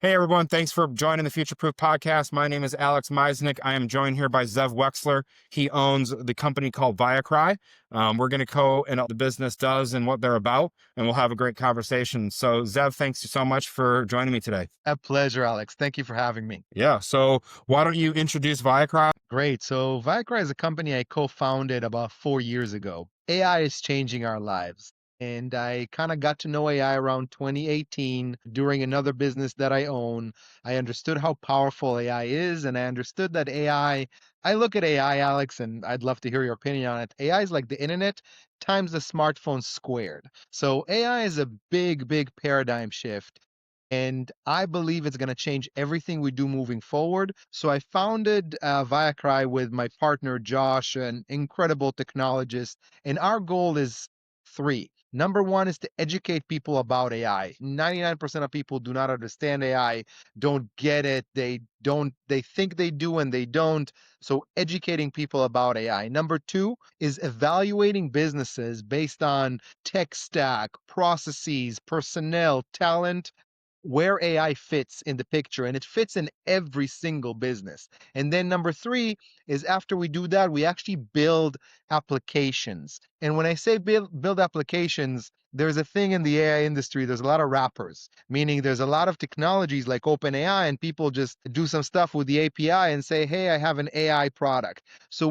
Hey everyone, thanks for joining the Future Proof podcast. My name is Alex Mysinek. I am joined here by Zeev Wexler. He owns the company called Viacry. We're going to go and what the business does and what they're about, and we'll have a great conversation. So, Zev, thanks so much for joining me today. A pleasure, Alex. Thank you for having me. Yeah, so why don't you introduce Viacry? Great. So, Viacry is a company I co-founded about 4 years ago. AI is changing our lives. And I kind of got to know AI around 2018 during another business that I own. I understood how powerful AI is, and I understood that I look at AI, Alex, and I'd love to hear your opinion on it. AI is like the internet times the smartphone squared. So AI is a big, big paradigm shift. And I believe it's going to change everything we do moving forward. So I founded Viacry with my partner Josh, an incredible technologist, and our goal is three. Number one is to educate people about AI. 99% of people do not understand AI, don't get it. They think they do and they don't. So educating people about AI. Number two is evaluating businesses based on tech stack, processes, personnel, talent, where AI fits in the picture, and it fits in every single business. And then number three is after we do that, we actually build applications. And when I say build applications, there's a thing in the AI industry, there's a lot of wrappers, meaning there's a lot of technologies like OpenAI, and people just do some stuff with the API and say, hey, I have an AI product. So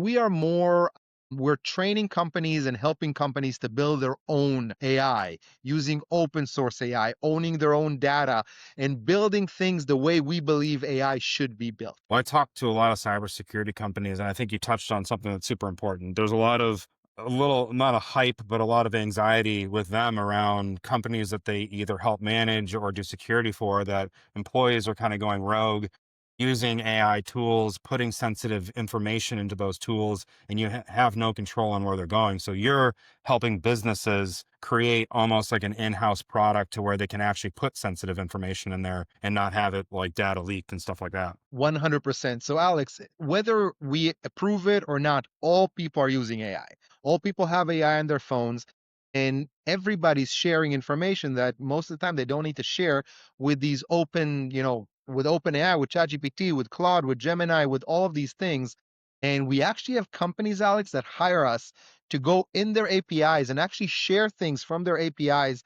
we're training companies and helping companies to build their own AI using open source AI, owning their own data, and building things the way we believe AI should be built. Well, I talked to a lot of cybersecurity companies, and I think you touched on something that's super important. There's a little, not a hype, but a lot of anxiety with them around companies that they either help manage or do security for, that employees are kind of going rogue, using AI tools, putting sensitive information into those tools, and you have no control on where they're going. So you're helping businesses create almost like an in-house product to where they can actually put sensitive information in there and not have it like data leaked and stuff like that. 100%. So, Alex, whether we approve it or not, all people are using AI. All people have AI on their phones, and everybody's sharing information that most of the time they don't need to share with these with OpenAI, with ChatGPT, with Claude, with Gemini, with all of these things. And we actually have companies, Alex, that hire us to go in their APIs and actually share things from their APIs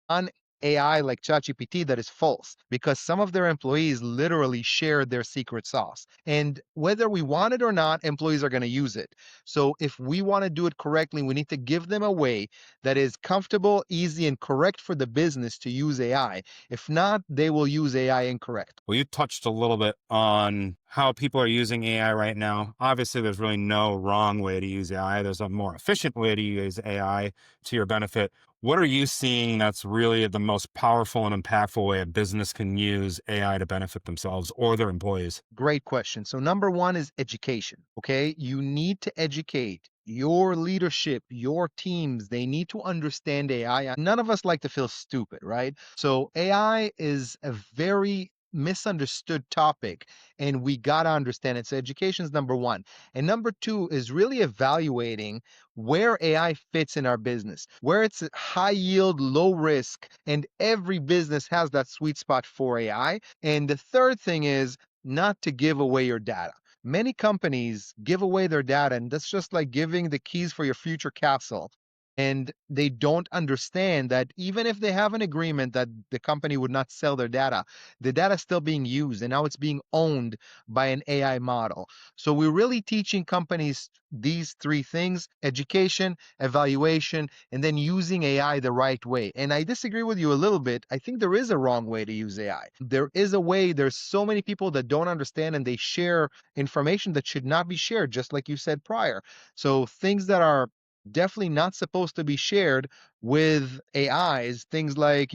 on AI like ChatGPT that is false because some of their employees literally shared their secret sauce. And whether we want it or not, employees are going to use it. So if we want to do it correctly, we need to give them a way that is comfortable, easy, and correct for the business to use AI. If not, they will use AI incorrect. Well, you touched a little bit on how people are using AI right now. Obviously, there's really no wrong way to use AI. There's a more efficient way to use AI to your benefit. What are you seeing that's really the most powerful and impactful way a business can use AI to benefit themselves or their employees? Great question. So, number one is education. Okay. You need to educate your leadership, your teams. They need to understand AI. None of us like to feel stupid, right? So, AI is a very misunderstood topic, and we got to understand it. So, education is number one. And number two is really evaluating where AI fits in our business, where it's high yield, low risk, and every business has that sweet spot for AI. And the third thing is, not to give away your data. Many companies give away their data, and that's just like giving the keys for your future castle. And they don't understand that even if they have an agreement that the company would not sell their data, the data is still being used and now it's being owned by an AI model. So we're really teaching companies these three things: education, evaluation, and then using AI the right way. And I disagree with you a little bit. I think there is a wrong way to use AI. There is a way, there's so many people that don't understand and they share information that should not be shared, just like you said prior. So things that are definitely not supposed to be shared with AIs, things like,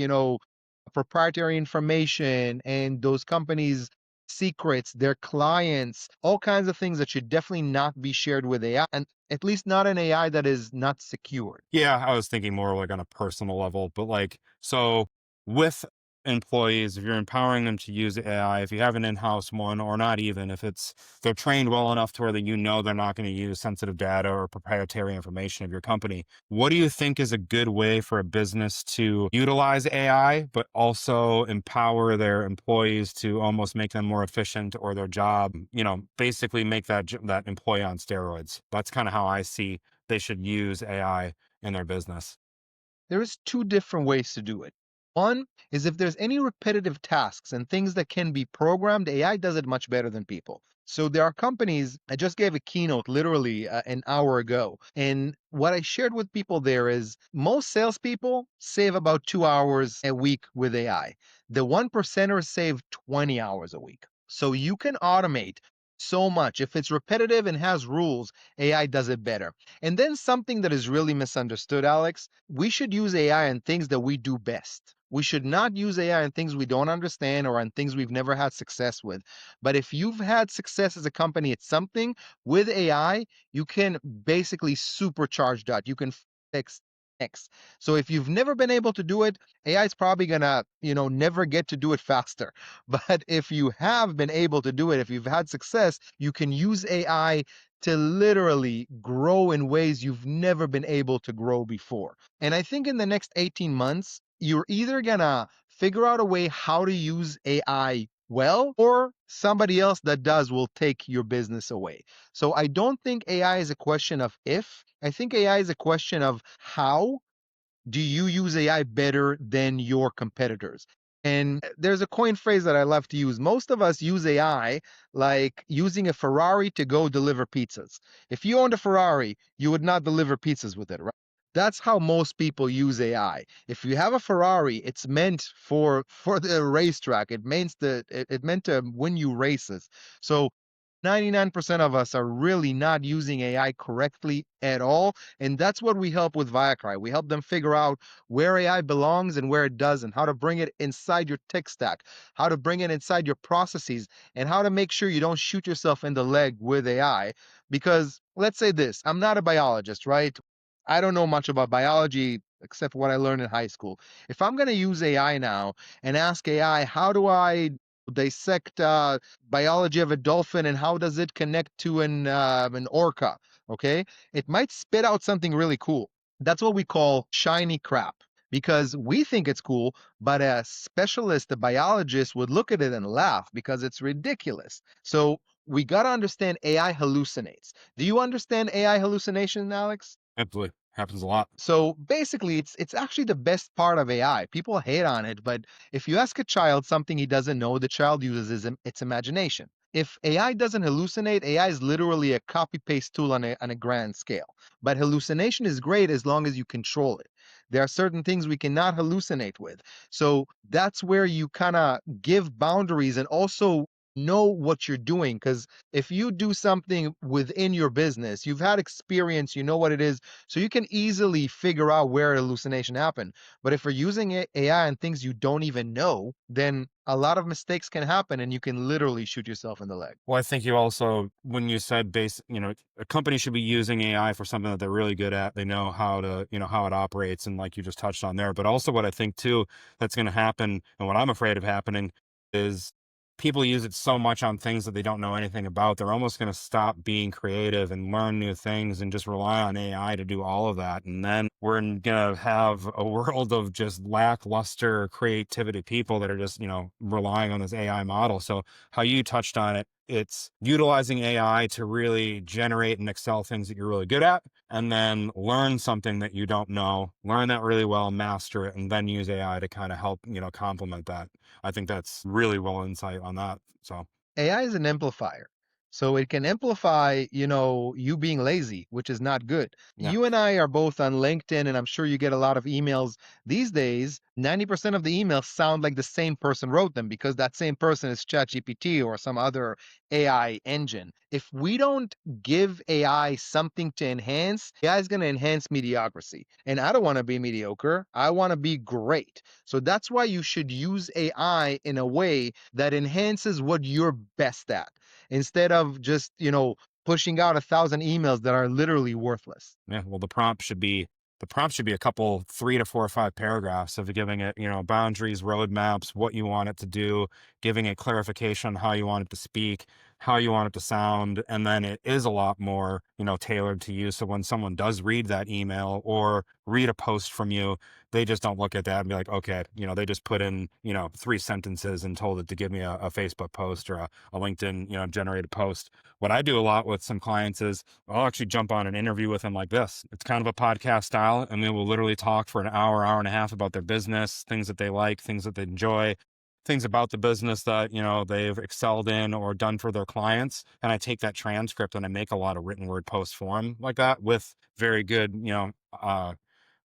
proprietary information and those companies' secrets, their clients, all kinds of things that should definitely not be shared with AI, and at least not an AI that is not secured. Yeah, I was thinking more like on a personal level, but like, so with employees, if you're empowering them to use AI, if you have an in-house one, or not even, if it's they're trained well enough to where that they're not going to use sensitive data or proprietary information of your company, what do you think is a good way for a business to utilize AI, but also empower their employees to almost make them more efficient or their job, basically make that employee on steroids? That's kind of how I see they should use AI in their business. There's two different ways to do it. One is if there's any repetitive tasks and things that can be programmed, AI does it much better than people. So there are companies, I just gave a keynote literally an hour ago. And what I shared with people there is most salespeople save about 2 hours a week with AI. The one percenters save 20 hours a week. So you can automate so much. If it's repetitive and has rules, AI does it better. And then something that is really misunderstood, Alex, we should use AI on things that we do best. We should not use AI on things we don't understand or on things we've never had success with. But if you've had success as a company at something with AI, you can basically supercharge that. You can fix X. So if you've never been able to do it, AI is probably gonna, never get to do it faster. But if you have been able to do it, if you've had success, you can use AI to literally grow in ways you've never been able to grow before. And I think in the next 18 months, you're either gonna figure out a way how to use AI well, or somebody else that does will take your business away. So I don't think AI is a question of if, I think AI is a question of how do you use AI better than your competitors? And there's a coin phrase that I love to use. Most of us use AI like using a Ferrari to go deliver pizzas. If you owned a Ferrari, you would not deliver pizzas with it, right? That's how most people use AI. If you have a Ferrari, it's meant for the racetrack. It meant to win you races. So 99% of us are really not using AI correctly at all. And that's what we help with Viacry. We help them figure out where AI belongs and where it doesn't, how to bring it inside your tech stack, how to bring it inside your processes, and how to make sure you don't shoot yourself in the leg with AI. Because let's say this, I'm not a biologist, right? I don't know much about biology except what I learned in high school. If I'm going to use AI now and ask AI, how do I dissect biology of a dolphin and how does it connect to an orca? Okay, it might spit out something really cool. That's what we call shiny crap because we think it's cool, but a specialist, a biologist, would look at it and laugh because it's ridiculous. So we got to understand AI hallucinates. Do you understand AI hallucination, Alex? Absolutely. Happens a lot. So basically, it's actually the best part of AI. People hate on it, but if you ask a child something he doesn't know, the child uses its imagination. If AI doesn't hallucinate, AI is literally a copy paste tool on a grand scale. But hallucination is great as long as you control it. There are certain things we cannot hallucinate with. So that's where you kind of give boundaries and also know what you're doing. Because if you do something within your business, you've had experience, you know what it is, so you can easily figure out where hallucination happened. But if we're using AI and things you don't even know, then a lot of mistakes can happen and you can literally shoot yourself in the leg. Well, I think you also, when you said a company should be using AI for something that they're really good at. They know how to, how it operates. And like you just touched on there, but also what I think too, that's going to happen and what I'm afraid of happening is people use it so much on things that they don't know anything about. They're almost going to stop being creative and learn new things and just rely on AI to do all of that. And then we're going to have a world of just lackluster creativity people that are just, relying on this AI model. So how you touched on it, it's utilizing AI to really generate and excel things that you're really good at, and then learn something that you don't know, learn that really well, master it, and then use AI to kind of help, complement that. I think that's really well insight on that. So, AI is an amplifier. So it can amplify, you being lazy, which is not good. yeah. You and I are both on LinkedIn, and I'm sure you get a lot of emails these days. 90% of the emails sound like the same person wrote them because that same person is ChatGPT or some other AI engine. If we don't give AI something to enhance, AI is going to enhance mediocrity. And I don't want to be mediocre. I want to be great. So that's why you should use AI in a way that enhances what you're best at instead of just, pushing out 1,000 emails that are literally worthless. Yeah. Well, the prompt should be the prompt should be a couple, 3 to 4 or 5 paragraphs of giving it, boundaries, roadmaps, what you want it to do, giving it clarification on how you want it to speak, how you want it to sound. And then it is a lot more, tailored to you. So when someone does read that email or read a post from you, they just don't look at that and be like, okay, they just put in, 3 sentences and told it to give me a Facebook post or a LinkedIn, generated post. What I do a lot with some clients is I'll actually jump on an interview with them like this. It's kind of a podcast style, and we will literally talk for an hour, hour and a half about their business, things that they like, things that they enjoy, things about the business that, they've excelled in or done for their clients. And I take that transcript and I make a lot of written word posts for them like that with very good,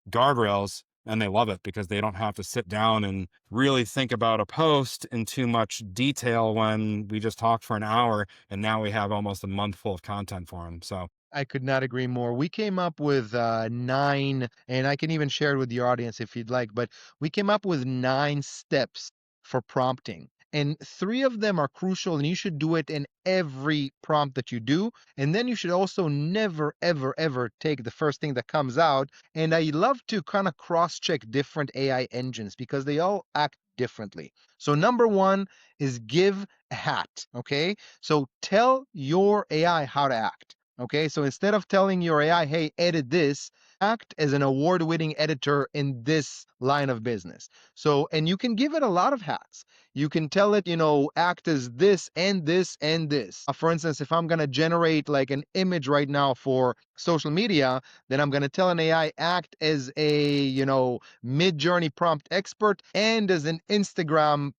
guardrails, and they love it because they don't have to sit down and really think about a post in too much detail when we just talked for an hour and now we have almost a month full of content for them. So I could not agree more. We came up with nine, and I can even share it with your audience if you'd like, but we came up with 9 steps for prompting. And 3 of them are crucial, and you should do it in every prompt that you do. And then you should also never, ever, ever take the first thing that comes out. And I love to kind of cross check different AI engines because they all act differently. So, number one is give a hat. Okay. So, tell your AI how to act. Okay, so instead of telling your AI, hey, edit this, act as an award winning editor in this line of business. So, and you can give it a lot of hats. You can tell it, act as this and this and this. For instance, if I'm going to generate like an image right now for social media, then I'm going to tell an AI, act as a, mid journey prompt expert and as an Instagram,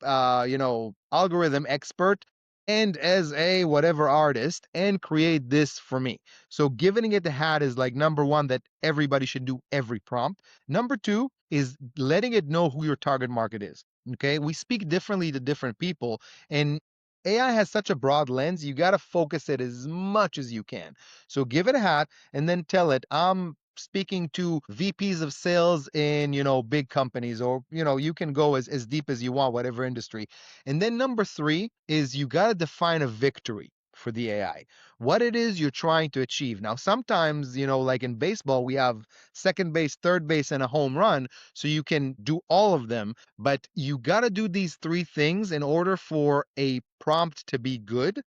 algorithm expert and as a whatever artist and create this for me. So giving it the hat is like number one that everybody should do every prompt. Number two is letting it know who your target market is. Okay. We speak differently to different people, and AI has such a broad lens, you got to focus it as much as you can. So give it a hat and then tell it, I'm speaking to VPs of sales in, big companies, or, you can go as deep as you want, whatever industry. And then number three is you got to define a victory for the AI, what it is you're trying to achieve. Now, sometimes, like in baseball, we have second base, third base, and a home run. So you can do all of them, but you got to do these 3 things in order for a prompt to be good.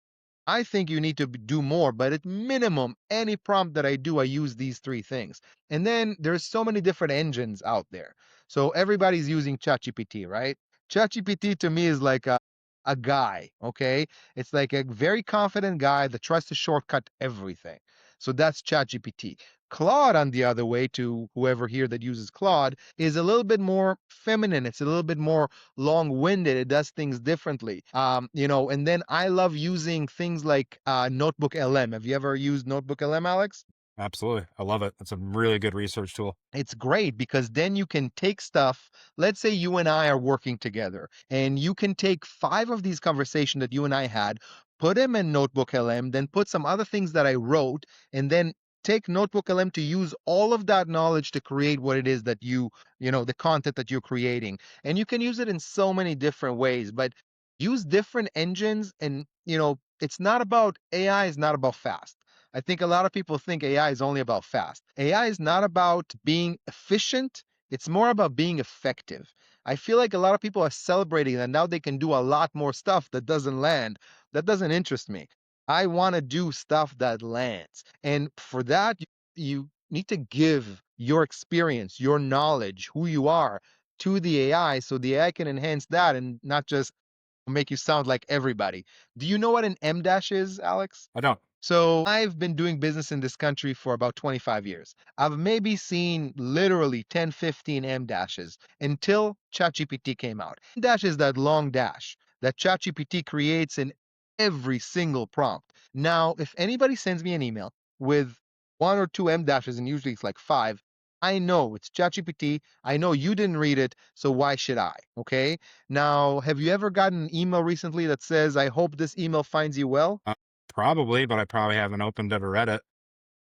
I think you need to do more, but at minimum, any prompt that I do, I use these 3 things. And then there's so many different engines out there. So everybody's using ChatGPT, right? ChatGPT to me is like a guy, okay? It's like a very confident guy that tries to shortcut everything. So that's ChatGPT. Claude, on the other way, to whoever here that uses Claude, is a little bit more feminine. It's a little bit more long-winded. It does things differently. And then I love using things like Notebook LM. Have you ever used Notebook LM, Alex? absolutely. I love it. It's a really good research tool. It's great because then you can take stuff. Let's say you and I are working together, and you can take 5 of these conversations that you and I had, put them in Notebook LM, then put some other things that I wrote, and then take Notebook LM to use all of that knowledge to create what it is that the content that you're creating. And you can use it in so many different ways, but use different engines. And, it's not about AI, is not about fast. I think a lot of people think AI is only about fast. AI is not about being efficient, it's more about being effective. I feel like a lot of people are celebrating that now they can do a lot more stuff that doesn't land. That doesn't interest me. I want to do stuff that lands. And for that, you need to give your experience, your knowledge, who you are to the AI so the AI can enhance that and not just make you sound like everybody. Do you know what an M dash is, Alex? I don't. So I've been doing business in this country for about 25 years. I've maybe seen literally 10, 15 M dashes until ChatGPT came out. M dash is that long dash that ChatGPT creates in every single prompt. Now, if anybody sends me an email with 1 or 2 M dashes, and usually it's like 5, I know it's ChatGPT. I know you didn't read it, so why should I? Okay. Now, have you ever gotten an email recently that says, I hope this email finds you well? Uh, Probably, but I probably haven't opened it or read it.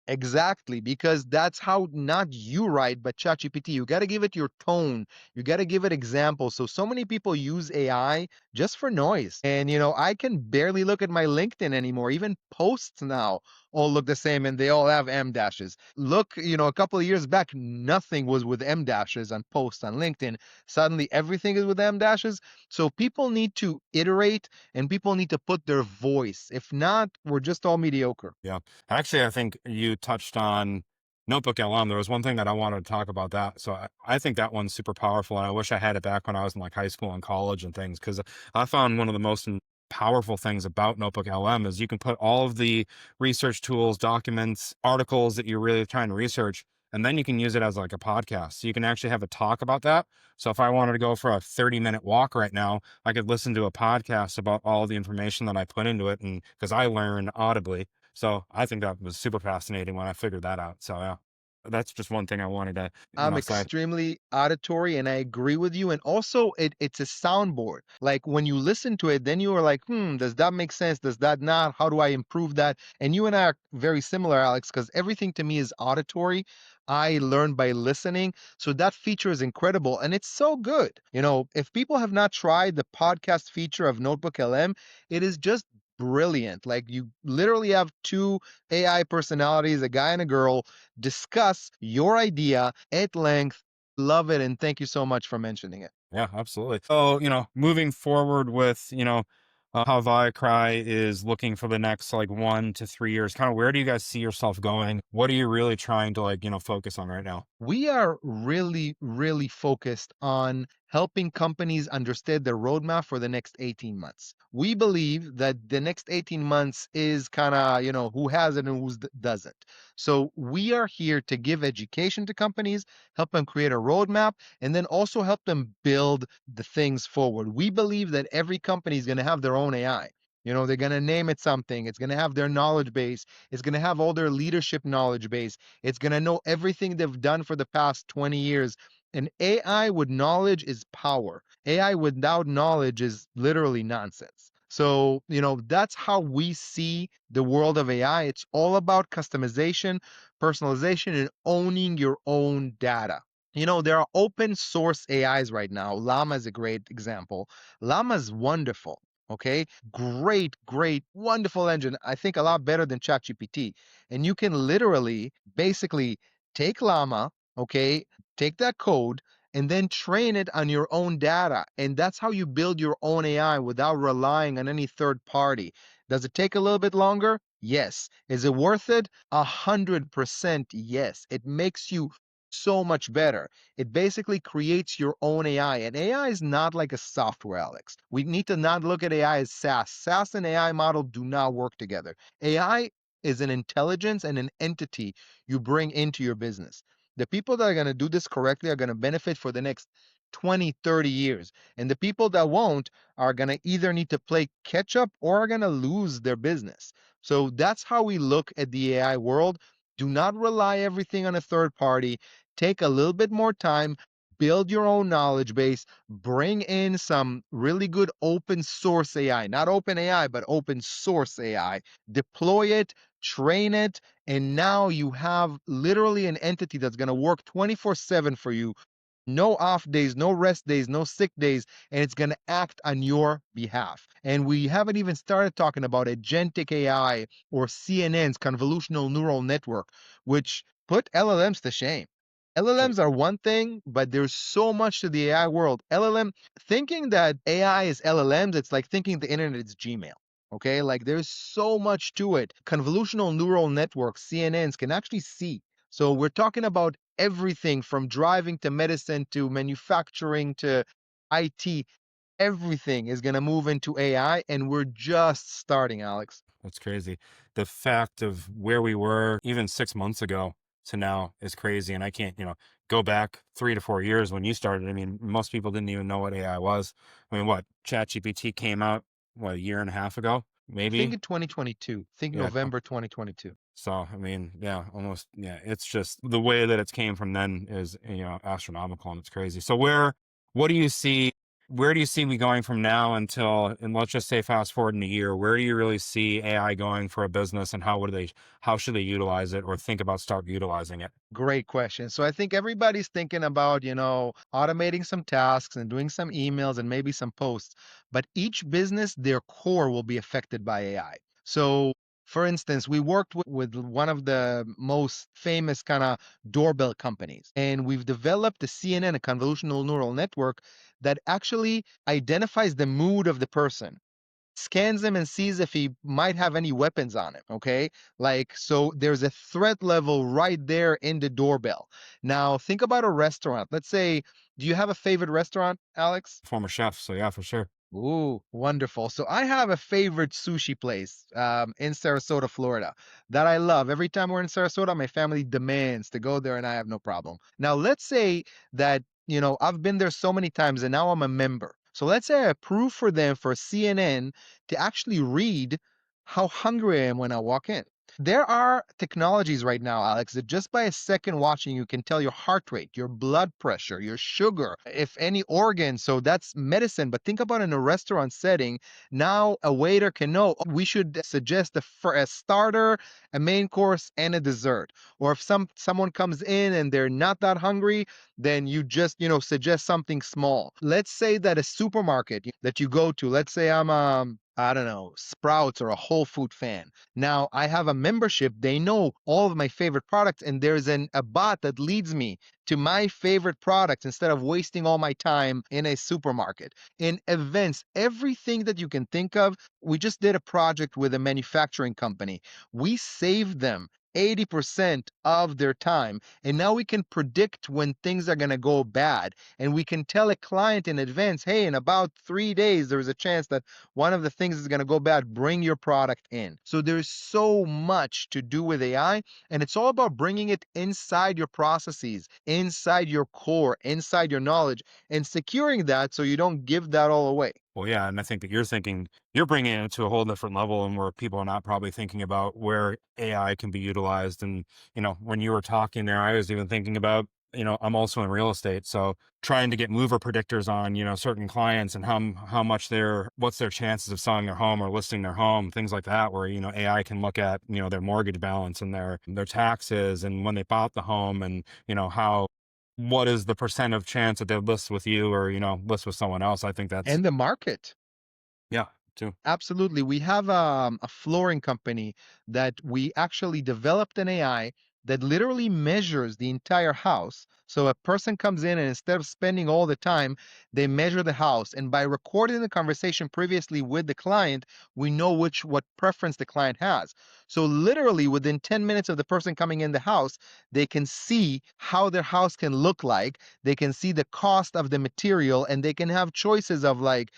Exactly, because that's how not you write, but ChatGPT. You got to give it your tone. You got to give it examples. So many people use AI just for noise. And, I can barely look at my LinkedIn anymore, even posts now. all look the same and they all have M dashes. Look, a couple of years back, nothing was with M dashes on posts on LinkedIn. Suddenly everything is with M dashes. So people need to iterate and people need to put their voice. If not, we're just all mediocre. Yeah. Actually, I think you touched on Notebook LM. There was one thing that I wanted to talk about that. So I think that one's super powerful. And I wish I had it back when I was in like high school and college and things, because I found one of the most powerful things about Notebook LM is you can put all of the research tools, documents, articles that you're really trying to research, and then you can use it as like a podcast. So you can actually have a talk about that. So if I wanted to go for a 30-minute walk right now, I could listen to a podcast about all the information that I put into it. And because I learn audibly, so I think that was super fascinating when I figured that out. So yeah, that's just one thing I wanted to, I'm say. extremely auditory and I agree with you. And also it's a soundboard. Like when you listen to it, then you are like, does that make sense? Does that not? How do I improve that? And you and I are very similar, Alex, because everything to me is auditory. I learn by listening. So that feature is incredible and it's so good. If people have not tried the podcast feature of Notebook LM, it is just brilliant. Like you literally have two AI personalities, a guy and a girl, discuss your idea at length. Love it. And thank you so much for mentioning it. Yeah, absolutely. So, moving forward with, how Viacry is looking for the next like 1 to 3 years, kind of where do you guys see yourself going? What are you really trying to like, focus on right now? We are really, really focused on helping companies understand their roadmap for the next 18 months. We believe that the next 18 months is kind of, who has it and who doesn't. So we are here to give education to companies, help them create a roadmap, and then also help them build the things forward. We believe that every company is going to have their own AI. They're going to name it something. It's going to have their knowledge base. It's going to have all their leadership knowledge base. It's going to know everything they've done for the past 20 years. And AI with knowledge is power. AI without knowledge is literally nonsense. So, that's how we see the world of AI. It's all about customization, personalization, and owning your own data. There are open source AIs right now. Llama is a great example. Llama is wonderful. Okay. Great, great, wonderful engine. I think a lot better than ChatGPT. And you can literally basically take Llama, okay, take that code and then train it on your own data. And that's how you build your own AI without relying on any third party. Does it take a little bit longer? Yes. Is it worth it? 100% yes. It makes you so much better. It basically creates your own AI. And AI is not like a software, Alex. We need to not look at AI as SaaS. SaaS and AI model do not work together. AI is an intelligence and an entity you bring into your business. The people that are going to do this correctly are going to benefit for the next 20, 30 years. And the people that won't are going to either need to play catch up or are going to lose their business. So that's how we look at the AI world. Do not rely everything on a third party. Take a little bit more time, build your own knowledge base, bring in some really good open source AI, not open AI, but open source AI, deploy it, train it, and now you have literally an entity that's going to work 24/7 for you. No off days, no rest days, no sick days, and it's going to act on your behalf. And we haven't even started talking about agentic AI or CNN's convolutional neural network, which put LLMs to shame. LLMs are one thing, but there's so much to the AI world. LLM, thinking that AI is LLMs, it's like thinking the internet is Gmail. Okay, like there's so much to it. Convolutional neural networks, CNNs, can actually see. So we're talking about everything from driving to medicine to manufacturing to IT. Everything is going to move into AI, and we're just starting, Alex. That's crazy. The fact of where we were even 6 months ago to now is crazy. And I can't, go back 3 to 4 years when you started. I mean, most people didn't even know what AI was. I mean, what ChatGPT came out, what, a year and a half ago, Think maybe? in 2022. Think Yeah. November 2022. So, I mean, yeah, almost, yeah, it's just the way that it's came from then is, astronomical and it's crazy. So what do you see, where do you see me going from now until, and let's just say fast forward in a year, where do you really see AI going for a business and how should they utilize it or think about start utilizing it? Great question. So I think everybody's thinking about, automating some tasks and doing some emails and maybe some posts, but each business, their core will be affected by AI. So For instance, we worked with one of the most famous kind of doorbell companies, and we've developed a CNN, a convolutional neural network, that actually identifies the mood of the person, scans him and sees if he might have any weapons on him. Okay. Like, so there's a threat level right there in the doorbell. Now, think about a restaurant. Let's say, do you have a favorite restaurant, Alex? Former chef, so yeah, for sure. Ooh, wonderful. So I have a favorite sushi place in Sarasota, Florida that I love. Every time we're in Sarasota, my family demands to go there and I have no problem. Now, let's say that, I've been there so many times and now I'm a member. So let's say I approve for them for CNN to actually read how hungry I am when I walk in. There are technologies right now, Alex, that just by a second watching, you can tell your heart rate, your blood pressure, your sugar, if any organ. So that's medicine. But think about in a restaurant setting, now a waiter can know, "Oh, we should suggest a starter, a main course, and a dessert." Or if someone comes in and they're not that hungry, then you just, suggest something small. Let's say that a supermarket that you go to, let's say I'm I don't know, Sprouts or a Whole Food fan. Now I have a membership. They know all of my favorite products, and there's a bot that leads me to my favorite products instead of wasting all my time in a supermarket. In events, everything that you can think of, we just did a project with a manufacturing company. We saved them 80% of their time. And now we can predict when things are going to go bad. And we can tell a client in advance, hey, in about 3 days, there's a chance that one of the things is going to go bad. Bring your product in. So there's so much to do with AI, and it's all about bringing it inside your processes, inside your core, inside your knowledge, and securing that so you don't give that all away. Well, yeah, and I think that you're bringing it to a whole different level, and where people are not probably thinking about where AI can be utilized. And when you were talking there, I was even thinking about, I'm also in real estate, so trying to get mover predictors on, certain clients and how much what's their chances of selling their home or listing their home, things like that, where AI can look at their mortgage balance and their taxes and when they bought the home, and how what is the percent of chance that they list with you or list with someone else. I think that's And the market. yeah, too. Absolutely. We have a flooring company that we actually developed an AI that literally measures the entire house. So a person comes in and instead of spending all the time, they measure the house. And by recording the conversation previously with the client, we know what preference the client has. So literally within 10 minutes of the person coming in the house, they can see how their house can look like. They can see the cost of the material and they can have choices of like,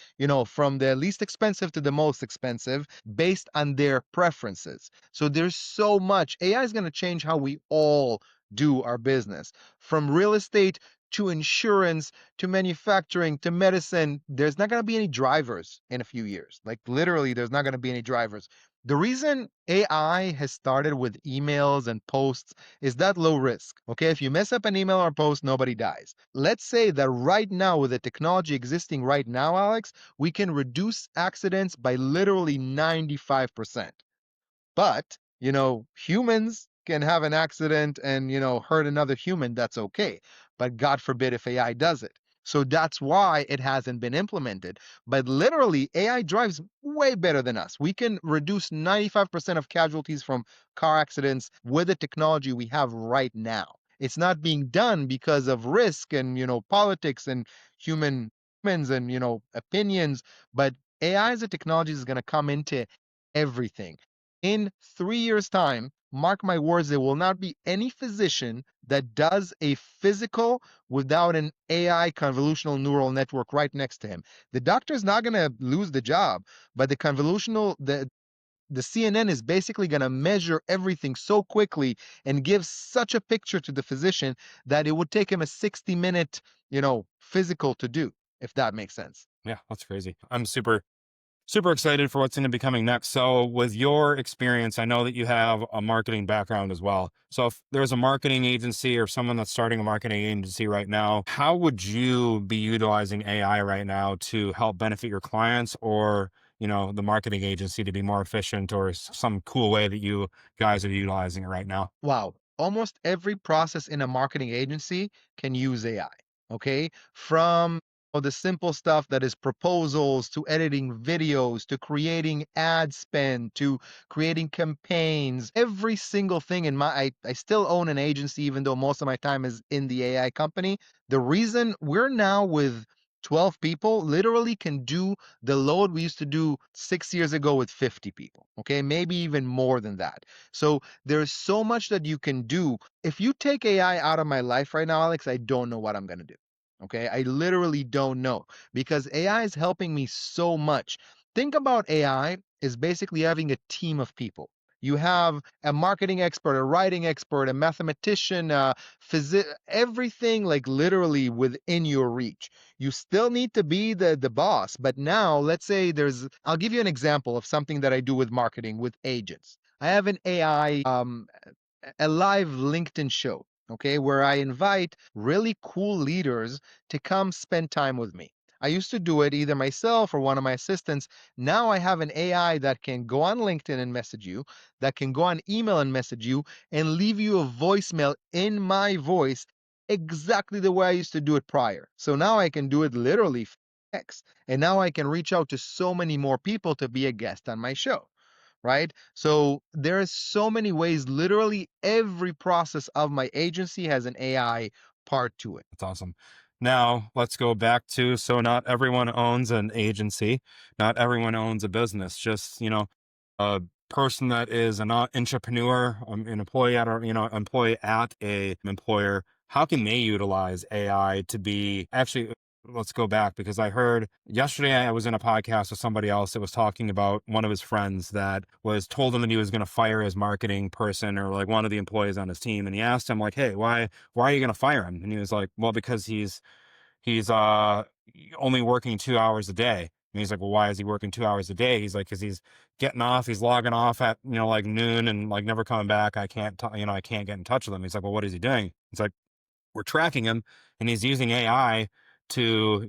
from the least expensive to the most expensive based on their preferences. So there's so much. AI is going to change how we all do our business, from real estate to insurance to manufacturing to medicine. There's not going to be any drivers in a few years. Like literally, there's not going to be any drivers. The reason AI has started with emails and posts is that low risk. Okay, if you mess up an email or post, nobody dies. Let's say that right now, with the technology existing right now, Alex, we can reduce accidents by literally 95%. But, humans can have an accident and, hurt another human. That's okay. But God forbid if AI does it. So that's why it hasn't been implemented. But literally, AI drives way better than us. We can reduce 95% of casualties from car accidents with the technology we have right now. It's not being done because of risk and, politics and humans and, opinions. But AI as a technology is going to come into everything. In 3 years' time, mark my words, there will not be any physician that does a physical without an AI convolutional neural network right next to him. The doctor's not going to lose the job, but the CNN is basically going to measure everything so quickly and give such a picture to the physician that it would take him a 60-minute, physical to do, if that makes sense. Yeah, that's crazy. I'm super excited for what's going to be coming next. So, with your experience, I know that you have a marketing background as well. So, if there's a marketing agency or someone that's starting a marketing agency right now, how would you be utilizing AI right now to help benefit your clients or, the marketing agency to be more efficient, or some cool way that you guys are utilizing it right now? Wow. Almost every process in a marketing agency can use AI. Okay. From the simple stuff that is proposals to editing videos to creating ad spend to creating campaigns, every single thing in I still own an agency even though most of my time is in the AI company. The reason we're now with 12 people literally can do the load we used to do 6 years ago with 50 people. Okay, maybe even more than that. So there's so much that you can do. If you take AI out of my life right now, Alex, I don't know what I'm going to do. Okay. I literally don't know because AI is helping me so much. Think about AI is basically having a team of people. You have a marketing expert, a writing expert, a mathematician, everything like literally within your reach. You still need to be the boss. But now, let's say I'll give you an example of something that I do with marketing with agents. I have an AI a live LinkedIn show, okay, where I invite really cool leaders to come spend time with me. I used to do it either myself or one of my assistants. Now I have an AI that can go on LinkedIn and message you, that can go on email and message you, and leave you a voicemail in my voice exactly the way I used to do it prior. So now I can do it literally X. And now I can reach out to so many more people to be a guest on my show, right? So there is so many ways. Literally every process of my agency has an AI part to it. That's awesome. Now let's go back to, so not everyone owns an agency, not everyone owns a business. Just, a person that is an entrepreneur, an employee at a, employee at a employer. How can they utilize AI to be actually? Let's go back because I heard yesterday I was in a podcast with somebody else that was talking about one of his friends that was told him that he was going to fire his marketing person or like one of the employees on his team, and he asked him like, "Hey, why are you going to fire him?" And he was like, "Well, because he's only working 2 hours a day." And he's like, "Well, why is he working 2 hours a day?" He's like, "Because he's logging off at like noon and like never coming back. I can't get in touch with him." He's like, "Well, what is he doing?" He's like, "We're tracking him and he's using AI to,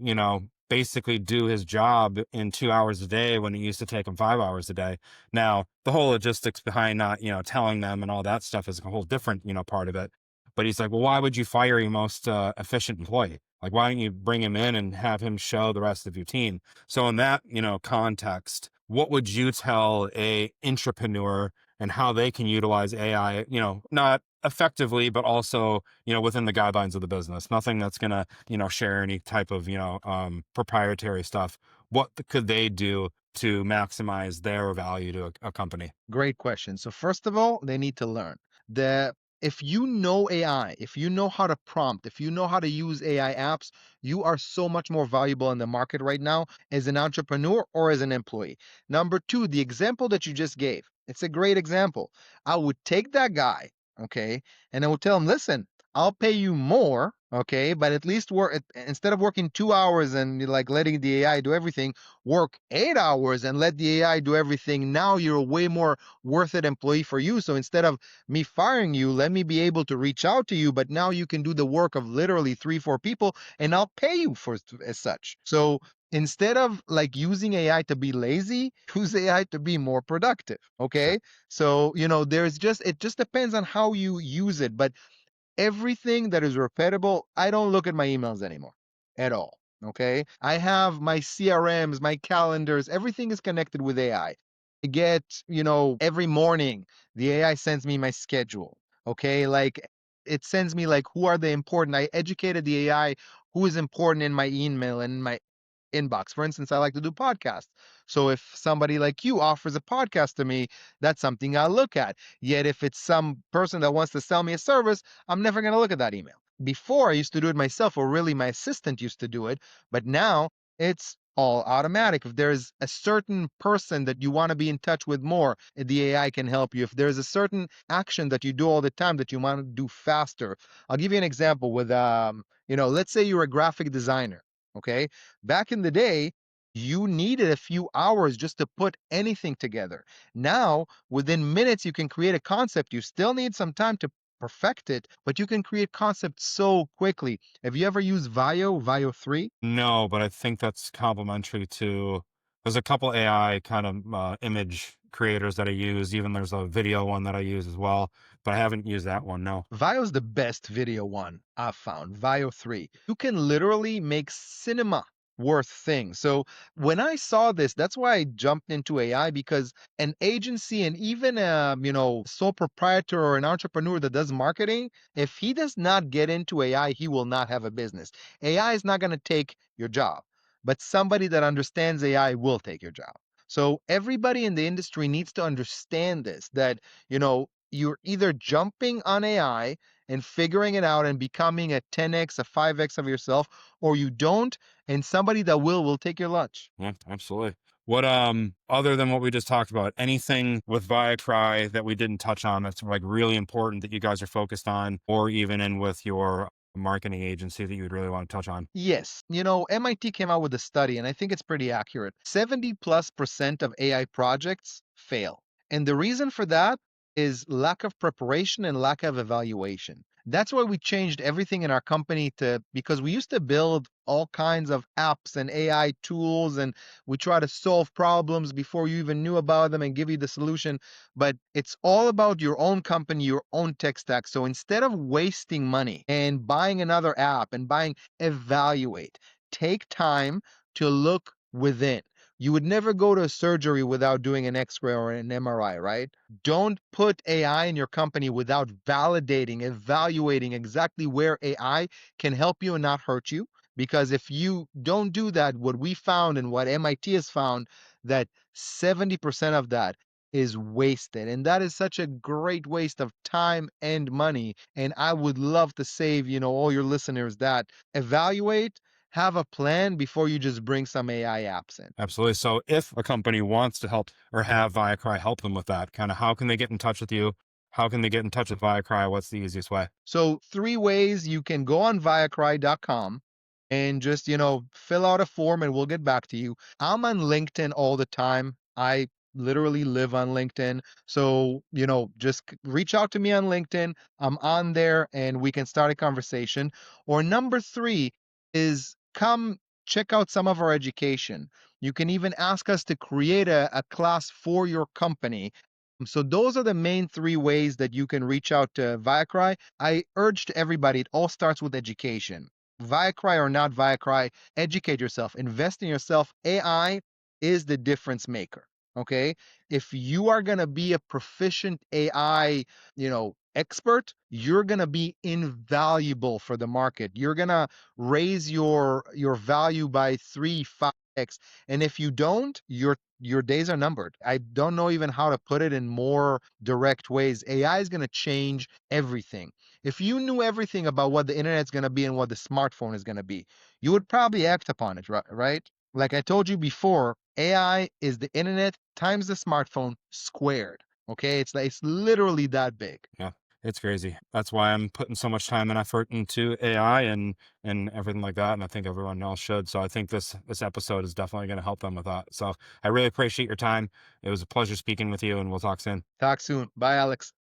basically do his job in 2 hours a day when it used to take him 5 hours a day." Now, the whole logistics behind not, telling them and all that stuff is a whole different, part of it. But he's like, "Well, why would you fire your most efficient employee? Like, why don't you bring him in and have him show the rest of your team?" So in that, context, what would you tell a entrepreneur and how they can utilize AI, not effectively, but also, within the guidelines of the business, nothing that's going to, share any type of, proprietary stuff. What could they do to maximize their value to a company? Great question. So first of all, they need to learn. The If you know AI, if you know how to prompt, if you know how to use AI apps, you are so much more valuable in the market right now as an entrepreneur or as an employee. Number two, the example that you just gave, it's a great example. I would take that guy, okay, and I would tell him, listen, I'll pay you more, okay, but at least instead of working 2 hours and like letting the AI do everything, work 8 hours and let the AI do everything. Now you're a way more worth it employee for you. So instead of me firing you, let me be able to reach out to you. But now you can do the work of literally three, four people, and I'll pay you for as such. So instead of like using AI to be lazy, use AI to be more productive. Sure. Okay. So, it just depends on how you use it. But everything that is repeatable, I don't look at my emails anymore at all. Okay. I have my CRMs, my calendars, everything is connected with AI. I get, every morning the AI sends me my schedule. Okay. Like it sends me like who are the important. I educated the AI who is important in my email and in my inbox. For instance, I like to do podcasts. So if somebody like you offers a podcast to me, that's something I'll look at. Yet if it's some person that wants to sell me a service, I'm never going to look at that email. Before I used to do it myself, or really my assistant used to do it, but now it's all automatic. If there's a certain person that you want to be in touch with more, the AI can help you. If there's a certain action that you do all the time that you want to do faster, I'll give you an example with let's say you're a graphic designer. Okay. Back in the day, you needed a few hours just to put anything together. Now, within minutes, you can create a concept. You still need some time to perfect it, but you can create concepts so quickly. Have you ever used Vio 3? No, but I think that's complementary to, there's a couple AI kind of image creators that I use. Even there's a video one that I use as well, but I haven't used that one. No. Vio's the best video one I've found. Vio 3. You can literally make cinema worth thing. So when I saw this, that's why I jumped into AI because an agency and even a sole proprietor or an entrepreneur that does marketing, if he does not get into AI, he will not have a business. AI is not going to take your job, but somebody that understands AI will take your job. So everybody in the industry needs to understand this that, you're either jumping on AI and figuring it out and becoming a 10x, a 5x of yourself, or you don't, and somebody that will take your lunch. Yeah, absolutely. What other than what we just talked about, anything with Viacry that we didn't touch on that's like really important that you guys are focused on, or even in with your marketing agency that you would really want to touch on? Yes. MIT came out with a study, and I think it's pretty accurate. 70+% of AI projects fail. And the reason for that is lack of preparation and lack of evaluation. That's why we changed everything in our company to because we used to build all kinds of apps and AI tools, and we try to solve problems before you even knew about them and give you the solution. But it's all about your own company, your own tech stack. So instead of wasting money and buying another app and buying evaluate. Take time to look within. You would never go to a surgery without doing an x-ray or an MRI, right? Don't put AI in your company without validating, evaluating exactly where AI can help you and not hurt you. Because if you don't do that, what we found and what MIT has found, that 70% of that is wasted. And that is such a great waste of time and money. And I would love to save, all your listeners that evaluate, have a plan before you just bring some AI apps in. Absolutely. So if a company wants to help or have Viacry help them with that, kind of how can they get in touch with you? How can they get in touch with Viacry? What's the easiest way? So, three ways you can go on viacry.com and just, fill out a form and we'll get back to you. I'm on LinkedIn all the time. I literally live on LinkedIn. So, just reach out to me on LinkedIn. I'm on there and we can start a conversation. Or number three is come check out some of our education. You can even ask us to create a class for your company. So those are the main three ways that you can reach out to Viacry. I urge to everybody, it all starts with education. Viacry or not Viacry, educate yourself, invest in yourself. AI is the difference maker. Okay. If you are going to be a proficient AI, expert, you're going to be invaluable for the market. You're going to raise your value by 3, 5x. And if you don't, your days are numbered. I don't know even how to put it in more direct ways. AI is going to change everything. If you knew everything about what the internet's going to be and what the smartphone is going to be, you would probably act upon it, right? Like I told you before, AI is the internet times the smartphone squared. Okay? It's literally that big. Yeah, it's crazy. That's why I'm putting so much time and effort into AI and everything like that. And I think everyone else should. So I think this episode is definitely going to help them with that. So I really appreciate your time. It was a pleasure speaking with you, and we'll talk soon. Talk soon. Bye, Alex.